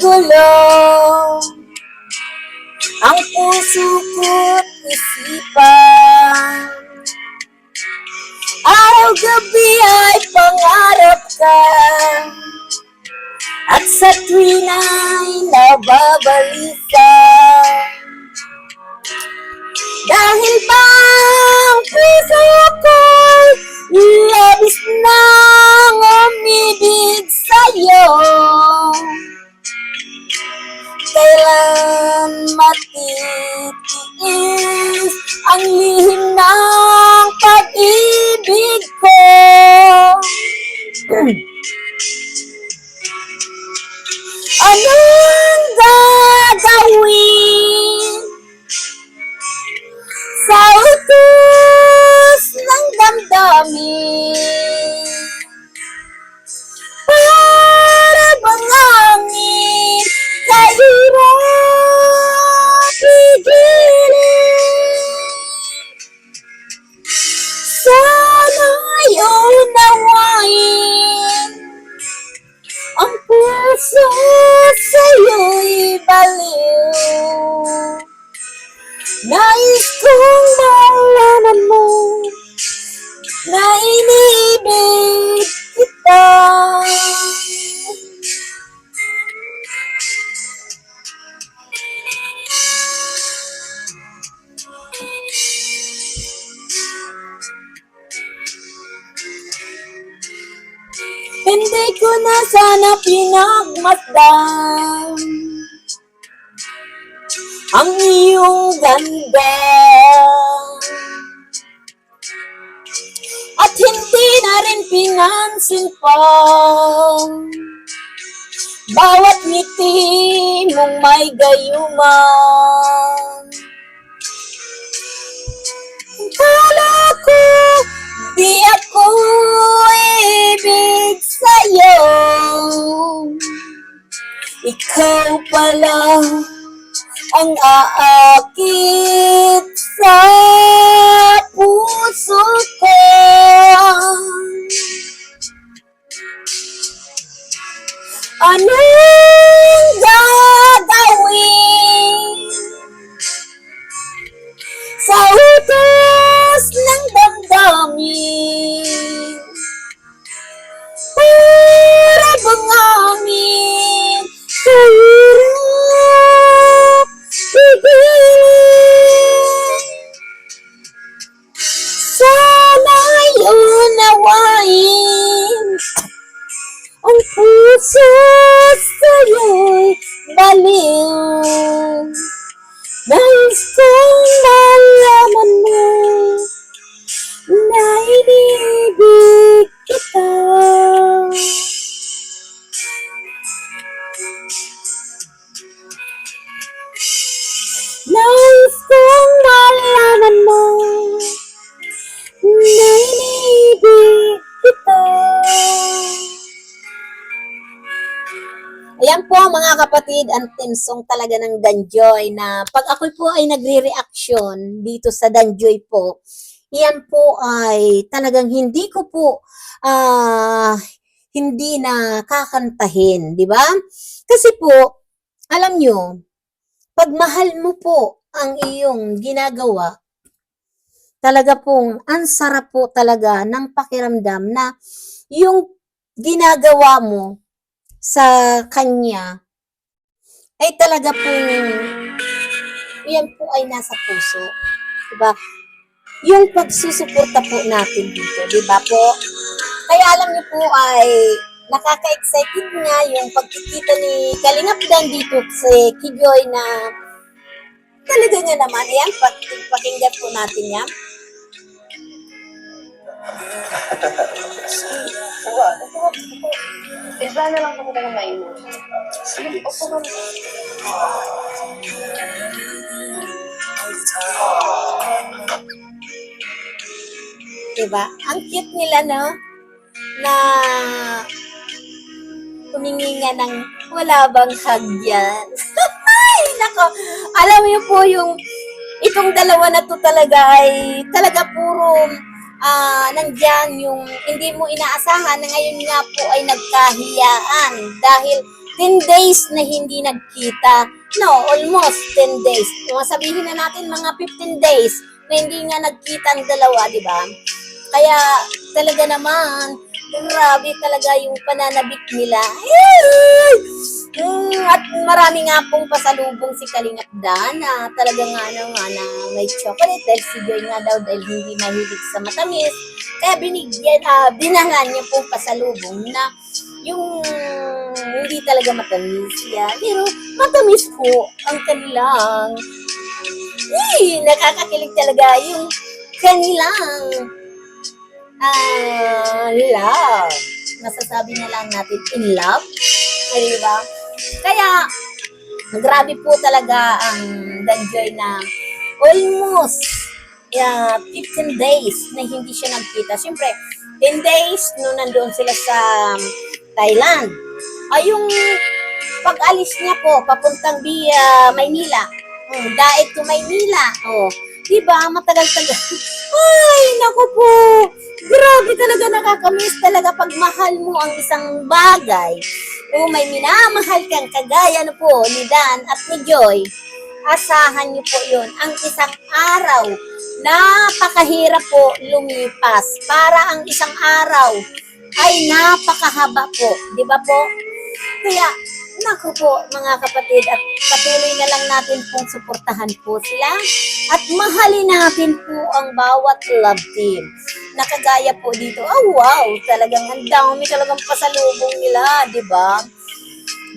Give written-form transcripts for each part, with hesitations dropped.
gulo ang puso ko't isipan. Araw-gabi ay pangarap ka, at sa tuwin ay nababalikan. Dahil bang puso ko'y labis nang umibig sa'yo, kailan matitiis ang lihim ng pag-ibig ko? Anong gagawin sa utos ng damdamin? Para bang hangin kahirap pigilin? Sana'y unawain ang puso sa'yo'y baliw. Nais kong malaman mo na iniibig kita. Hindi ko na sana pinagmasdan ang iyong ganda, at hindi na rin pinansin pa bawat ngiti mong may gayuman. Kala ko di ako ibig sa'yo, ikaw pala ang aakit sa puso ko. Anong gagawin sa utos ng damdamin? Para bang amin kahirap pigilin? Sana'y unawain ang puso sa'yo'y baliw. Nais kong malaman mo na inibig kita. Nais kong malaman mo na inibig kita. Ayan po mga kapatid, ang tensong talaga ng Danjoy na pag ako po ay nagre-reaction dito sa Danjoy po, yan po ay talagang hindi ko po hindi na kakantahin, di ba? Kasi po, alam nyo, pag mahal mo po ang iyong ginagawa, talaga pong ang sarap po talaga ng pakiramdam na yung ginagawa mo sa kanya ay talaga pong yan po ay nasa puso, diba? Yung pagsusuporta po natin dito, diba po? Kaya alam niyo po ay nakaka-excited nga yung pagkikita ni Kalingap Dan dito si Kijoy na talaga nga naman, ayan, pakinggan po natin yan. Iba na lang po talaga mainit. Sige. Opo ka. Diba? Ang cute nila, no? Na humingi nga ng wala bang hug yan. Ay, nako. Alam niyo po yung itong dalawa na to talaga ay talaga puro nandyan yung hindi mo inaasahan na ngayon nga po ay nagkahiyaan dahil 10 days na hindi nagkita. No, almost 10 days. Kung sabihin na natin mga 15 days na hindi nga nagkita ang dalawa, di ba? Kaya talaga naman, grabe talaga yung pananabik nila. At marami nga pong pasalubong si Kalingap Dan na talaga nga na may chocolate dahil si Joy nga daw dahil hindi mahilig sa matamis. Kaya binahan niya pong pasalubong na yung hindi talaga matamis yan. Pero matamis po ang kanilang nakakakilig talaga yung kanilang love. Masasabi na lang natin in love. Di ba? Kaya, grabe po talaga ang Danjoy na almost 15 days na hindi siya nagkita. Siyempre, 10 days nung nandoon sila sa Thailand. Ay, yung pag-alis niya po, papuntang via Maynila. Daet to Maynila. Diba? Matagal-tagal. Ay, naku po. Grabe talaga, nakakamiss talaga pag mahal mo ang isang bagay. May minamahal kang kagaya po ni Dan at ni Joy. Asahan niyo po yun. Ang isang araw, napakahirap po lumipas. Para ang isang araw ay napakahaba po. Di ba po? Kaya, naku po mga kapatid, at patuloy na lang natin pong suportahan po sila at mahalin natin po ang bawat love team. Nakagaya po dito, wow, talagang ang dami talagang pasalubong nila, di ba?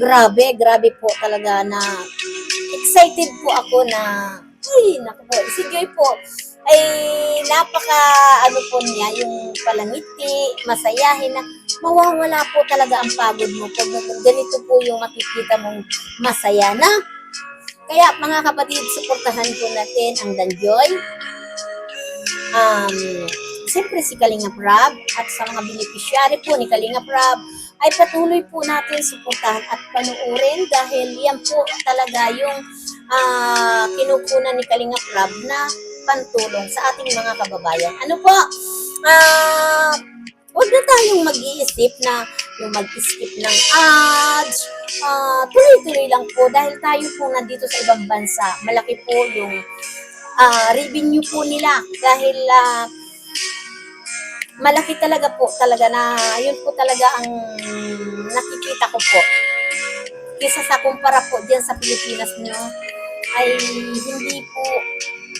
Grabe po talaga na excited po ako na, naku po, si Joy po, ay po niya, yung palangiti, masayahin na, mawawala po talaga ang pagod mo pag ganito po yung makikita mong masaya na. Kaya mga kapatid, suportahan po natin ang Danjoy. Siyempre si Kalingap Rob at sa mga beneficiary po ni Kalingap Rob ay patuloy po natin suportahan at panuorin dahil yan po talaga yung kinukunan ni Kalingap Rob na pantulong sa ating mga kababayan. Ano po? Huwag na tayong mag-iisip na yung mag-skip ng ads. Tuloy-tuloy lang po dahil tayo po nandito sa ibang bansa. Malaki po yung revenue po nila dahil malaki talaga po talaga na yun po talaga ang nakikita ko po. Kesa sa kumpara po dyan sa Pilipinas nyo ay hindi po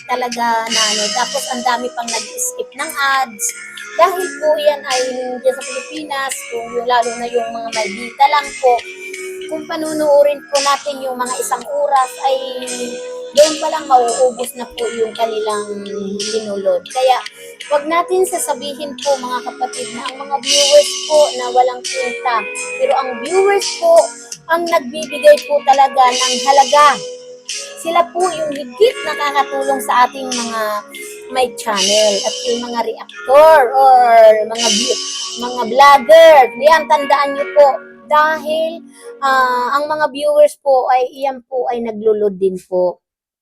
talaga na tapos ang dami pang nag-skip ng ads dahil po yan ay dyan sa Pilipinas kung lalo na yung mga maldita lang po kung panunuorin po natin yung mga isang oras ay doon pa lang mauubos na po yung kanilang linulod. Kaya wag natin sasabihin po mga kapatid na ang mga viewers po na walang kwenta. Pero ang viewers po ang nagbibigay po talaga ng halaga. Sila po yung higit nakakatulong sa ating mga may channel at yung mga reactor or mga vlogger. Yan, tandaan nyo po. Dahil ang mga viewers po ay iyan po ay naglulod din po.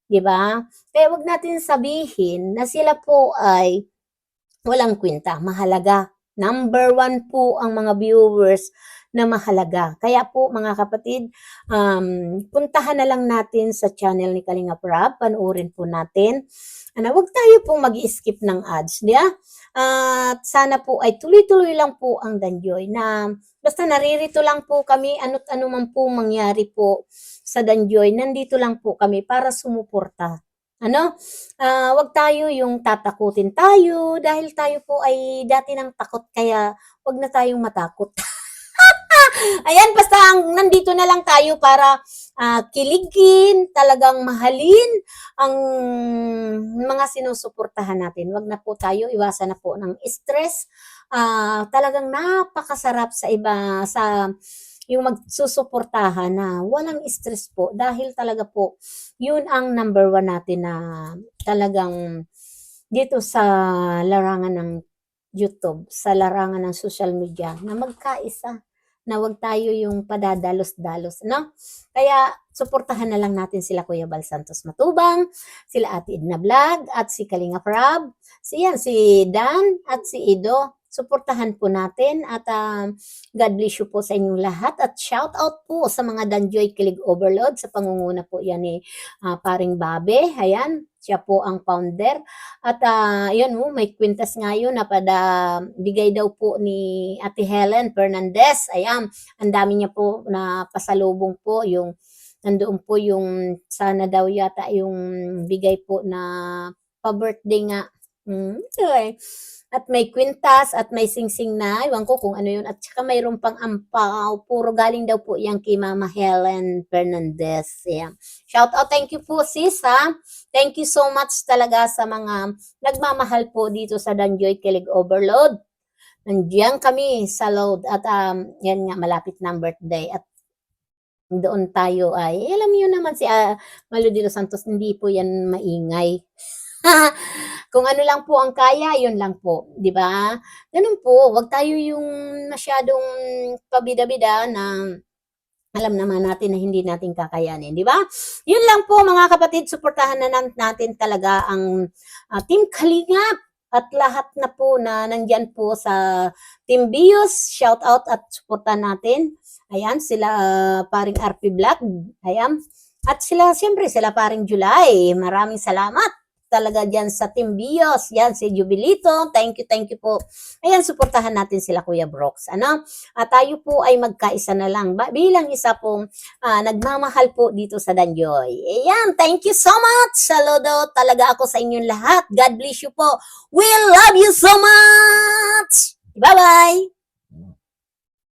Diba? Kaya wag natin sabihin na sila po ay walang kwenta, mahalaga. Number 1 po ang mga viewers na mahalaga. Kaya po mga kapatid, puntahan na lang natin sa channel ni Kalingap Rob, panoorin po natin. Huwag tayo pong mag-skip ng ads, di ba? At sana po ay tuloy-tuloy lang po ang Danjoy na basta naririto lang po kami, ano't ano man po mangyari po sa Danjoy, nandito lang po kami para sumuporta. Wag tayo yung tatakutin tayo dahil tayo po ay dati nang takot kaya wag na tayong matakot. Ayan, basta nandito na lang tayo para kiligin, talagang mahalin ang mga sinusuportahan natin. Wag na po tayo, iwasan na po ng stress. Talagang napakasarap sa iba, sa yung magsusuportahan na walang stress po dahil talaga po yun ang number 1 natin na talagang dito sa larangan ng YouTube, sa larangan ng social media na magkaisa, na wag tayo yung padadalos-dalos, no? Kaya suportahan na lang natin sila Kuya Bal Santos Matubang, sila Ate Edna Vlog at si Kalingap Rob, si Dan at si Ido. suportahan po natin at God bless you po sa inyong lahat at shout out po sa mga Danjoy Kilig Overload sa pangunguna po yan ni Paring Babe. Ayan, siya po ang founder. At yun, may kwintas nga yun na bigay daw po ni Ate Helen Fernandez. Ayan, ang dami niya po na pasalubong po yung nandoon po yung sana daw yata yung bigay po na pa-birthday nga. Okay. At may kwintas at may singsing na, iwan ko kung ano yun. At saka mayroon pang ampaw, puro galing daw po yan kay Mama Helen Fernandez. Yeah. Shout out, thank you po sis ha. Thank you so much talaga sa mga nagmamahal po dito sa Danjoy Kilig Overload. Nandiyan kami sa load at yan nga, malapit na ang birthday. At doon tayo ay, alam niyo naman si Malu de los Santos, hindi po yan maingay. Kung ano lang po ang kaya, yun lang po, 'di ba? Ganun po, wag tayo yung masyadong pabida-bida na alam naman natin na hindi natin kakayanin, 'di ba? Yun lang po mga kapatid, suportahan na natin talaga ang Team Kalingap at lahat na po na nandiyan po sa Team Bios, shout out at suportahan natin. Ayan, sila paring RP Vlog, ayan. At sila, siyempre, sila paring July. Maraming salamat talaga dyan sa Team Bios. Yan, si Jubilito. Thank you po. Ayan, suportahan natin sila Kuya Brooks. Ano? At tayo po ay magkaisa na lang. Bilang isa pong nagmamahal po dito sa Danjoy. Ayan, thank you so much. Saludo talaga ako sa inyong lahat. God bless you po. We love you so much. Bye-bye.